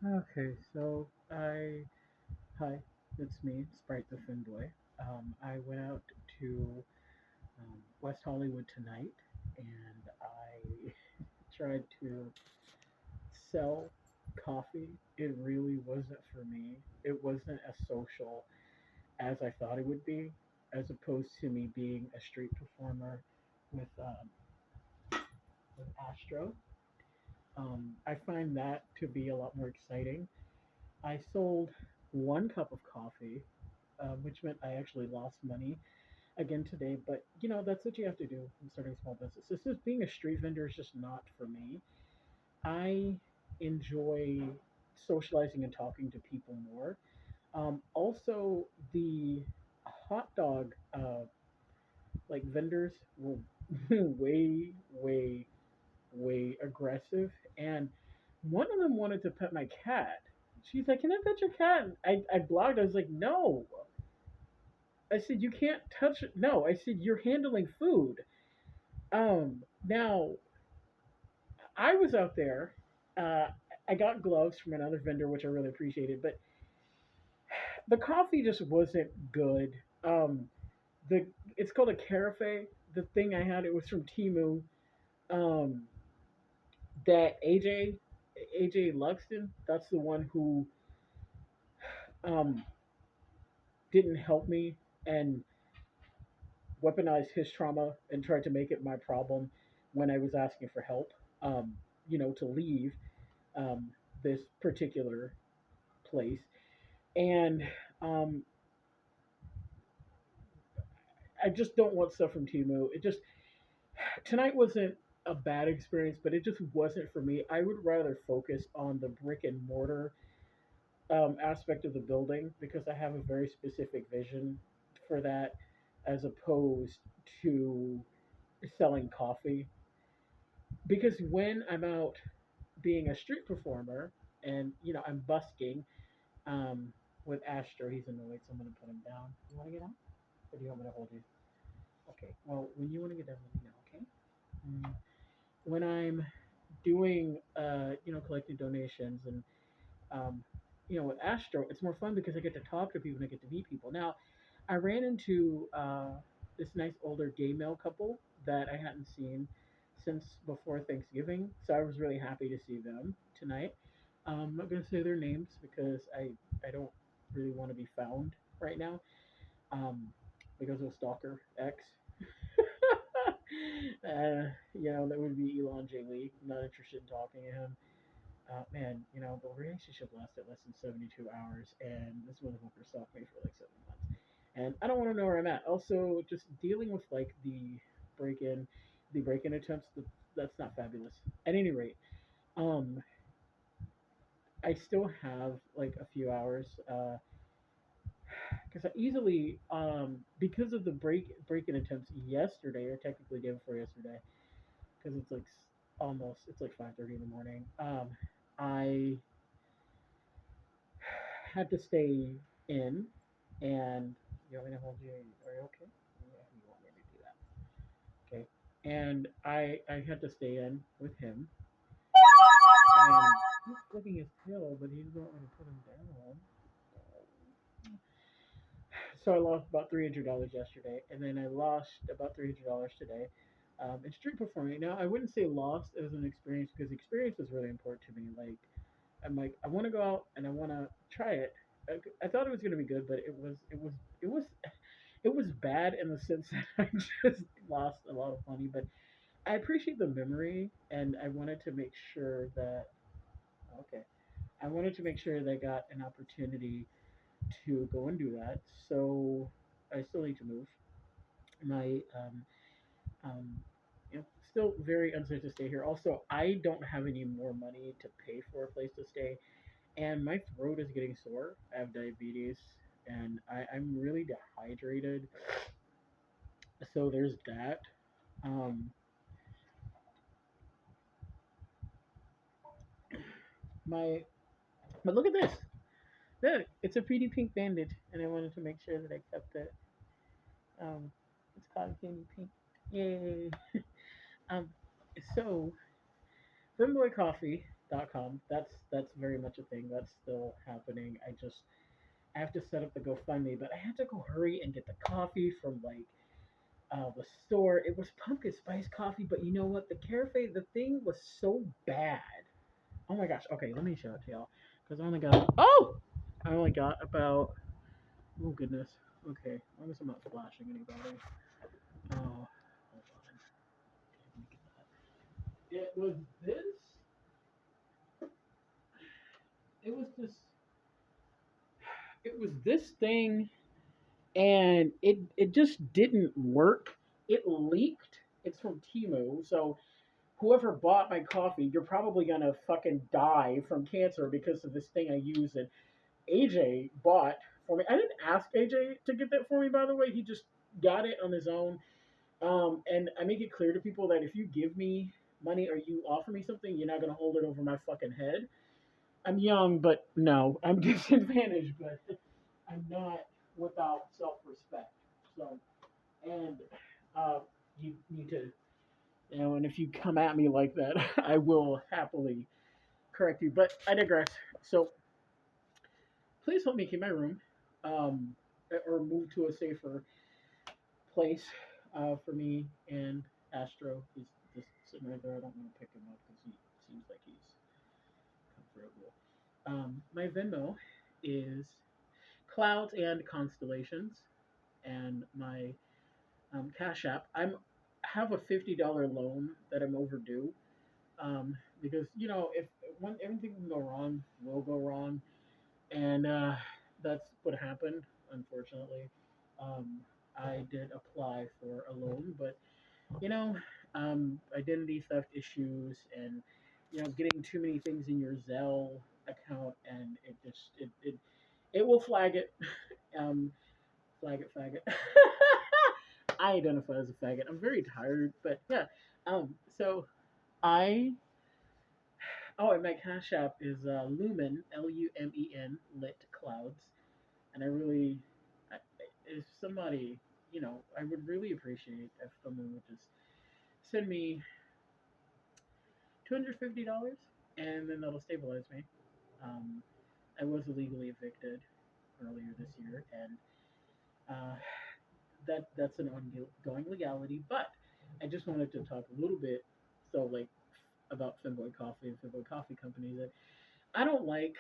Okay, so hi, it's me, Sprite the Femboy. I went out to West Hollywood tonight, and I tried to sell coffee. It really wasn't for me. It wasn't as social as I thought it would be, as opposed to me being a street performer with with Astro. I find that to be a lot more exciting. I sold one cup of coffee, which meant I actually lost money again today. But that's what you have to do in starting a small business. This is being a street vendor is just not for me. I enjoy socializing and talking to people more. Also, the hot dog like vendors were way aggressive, and one of them wanted to pet my cat. She's like, "Can I pet your cat?" I blocked. I was like, "No." I said, "You can't touch it." No, I said, "You're handling food." Now I was out there. Uh, I got gloves from another vendor, which I really appreciated, but the coffee just wasn't good. The It's called a carafe. The thing I had, it was from Timu. Um, that AJ Luxton, that's the one who um didn't help me and weaponized his trauma and tried to make it my problem when I was asking for help. Um, to leave um this particular place, and um, I just don't want stuff from Timu. It just tonight wasn't a bad experience, but it just wasn't for me. I would rather focus on the brick and mortar aspect of the building because I have a very specific vision for that, as opposed to selling coffee. Because when I'm out being a street performer and I'm busking um, with Astro, he's annoyed, so I'm gonna put him down. You want to get out, or do you want me to hold you? Okay. Well, when you want to get down, let me know. Okay. Mm. When I'm doing, collecting donations and with Astro, it's more fun because I get to talk to people and I get to meet people. Now, I ran into this nice older gay male couple that I hadn't seen since before Thanksgiving, so I was really happy to see them tonight. I'm not gonna say their names because I don't really want to be found right now, um, because of Stalker X. That would be Elon J. Lee. Not interested in talking to him. Man, the relationship lasted less than 72 hours, and this motherfucker stalked me for like 7 months. And I don't want to know where I'm at. Also, just dealing with like break in, the break in attempts, that's not fabulous. At any rate, um, I still have like a few hours, because I easily, because of the break in attempts yesterday, or technically day before yesterday, because it's like it's like 5:30 in the morning. I had to stay in, and you want me to hold you? Are you okay? Yeah, you want me to do that? Okay. And I had to stay in with him, and he's flicking his tail, but he's not going to put him down. So I lost about $300 yesterday, and then I lost about $300 today. In street performing. Now I wouldn't say lost as an experience because experience is really important to me. Like I'm like I want to go out and I want to try it. I thought it was going to be good, but it was it was bad in the sense that I just lost a lot of money. But I appreciate the memory, and I wanted to make sure that okay, I wanted to make sure that I got an opportunity to go and do that. So I still need to move. My um, still very unsafe to stay here. Also, I don't have any more money to pay for a place to stay, and my throat is getting sore. I have diabetes, and I'm really dehydrated. So there's that. Um, my but look at this. Look, it's a pretty pink bandage, and I wanted to make sure that I kept it. Um, it's cotton candy pink. Yay! Um, so Femboy Coffee. com. That's very much a thing. That's still happening. I have to set up the GoFundMe, but I had to go hurry and get the coffee from like the store. It was pumpkin spice coffee, but you know what? The cafe, the thing was so bad. Oh my gosh. Okay, let me show it to y'all because I only got about oh goodness. Okay, as long as I'm not flashing anybody. Oh, hold on. It was this. It was this. It was this thing, and it just didn't work. It leaked. It's from Timo, so whoever bought my coffee, you're probably gonna fucking die from cancer because of this thing I use. And AJ bought for me. I didn't ask AJ to get that for me, by the way. He just got it on his own. And I make it clear to people that if you give me money or you offer me something, you're not gonna hold it over my fucking head. I'm young, but no, I'm disadvantaged, but I'm not without self-respect. So, and you need to, and if you come at me like that, I will happily correct you. But I digress. So, please help me keep my room, um, or move to a safer place for me and Astro. He's just sitting right there. I don't want to pick him up because he seems like he's comfortable. My Venmo is Clouds and Constellations, and my Cash App. I'm have a $50 loan that I'm overdue. Because if when everything can go wrong, will go wrong, and that's what happened. Unfortunately, um, I did apply for a loan, but you know, identity theft issues and getting too many things in your Zelle account, and it will flag it. Um, flag it, faggot. I identify as a faggot. I'm very tired, but yeah. So I and my Cash App is Lumen, Lumen, lit clouds, and I really, if somebody, I would really appreciate if someone would just send me $250, and then that'll stabilize me. Um, I was illegally evicted earlier this year, and uh, that's an ongoing legality. But I just wanted to talk a little bit, so like about Femboy Coffee and Femboy Coffee Company. That I don't like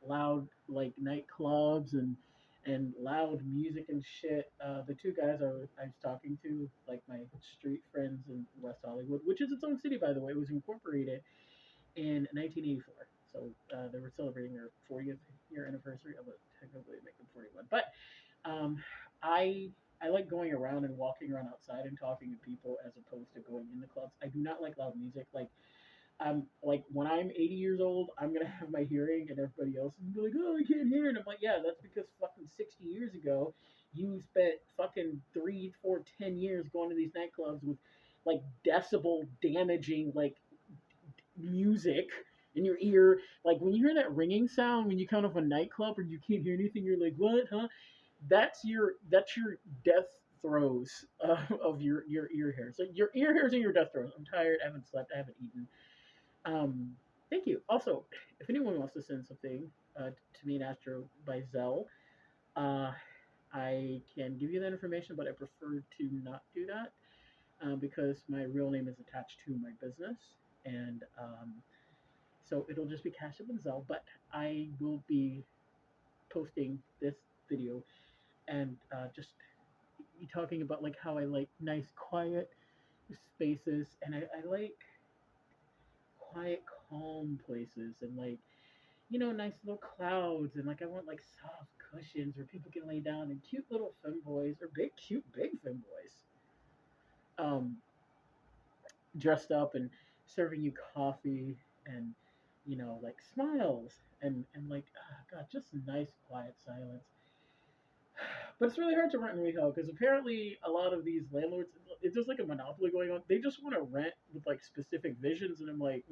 loud like nightclubs and loud music and shit. The two guys I was talking to, like my street friends in West Hollywood, which is its own city by the way, it was incorporated in 1984. So they were celebrating their 40th year anniversary. Although technically they make them 41, but um, I I like going around and walking around outside and talking to people as opposed to going in the clubs. I do not like loud music. Like when I'm 80 years old, I'm gonna have my hearing, and everybody else is gonna be like, "Oh, I can't hear," and I'm like, "Yeah, that's because fucking 60 years ago, you spent fucking 3, 4, 10 years going to these nightclubs with like decibel damaging like music in your ear. Like when you hear that ringing sound when you come to a nightclub and you can't hear anything, you're like, what, huh? That's your death throes of your ear hairs. So your ear hairs and your death throes. I'm tired. I haven't slept. I haven't eaten. Um, Thank you. Also, if anyone wants to send something to me and Astro by Zelle, uh, I can give you that information, but I prefer to not do that because my real name is attached to my business, and so it'll just be Cash App and Zelle. But I will be posting this video and just talking about like how I like nice, quiet spaces, and I like quiet, calm places, and like nice little clouds, and like I want like soft cushions where people can lay down, and cute little femboys or big, cute, big femboys, um, dressed up and serving you coffee and like smiles and like God, just nice, quiet silence. But it's really hard to rent in retail because apparently a lot of these landlords, it's just like a monopoly going on. They just want to rent with like specific visions, and I'm like,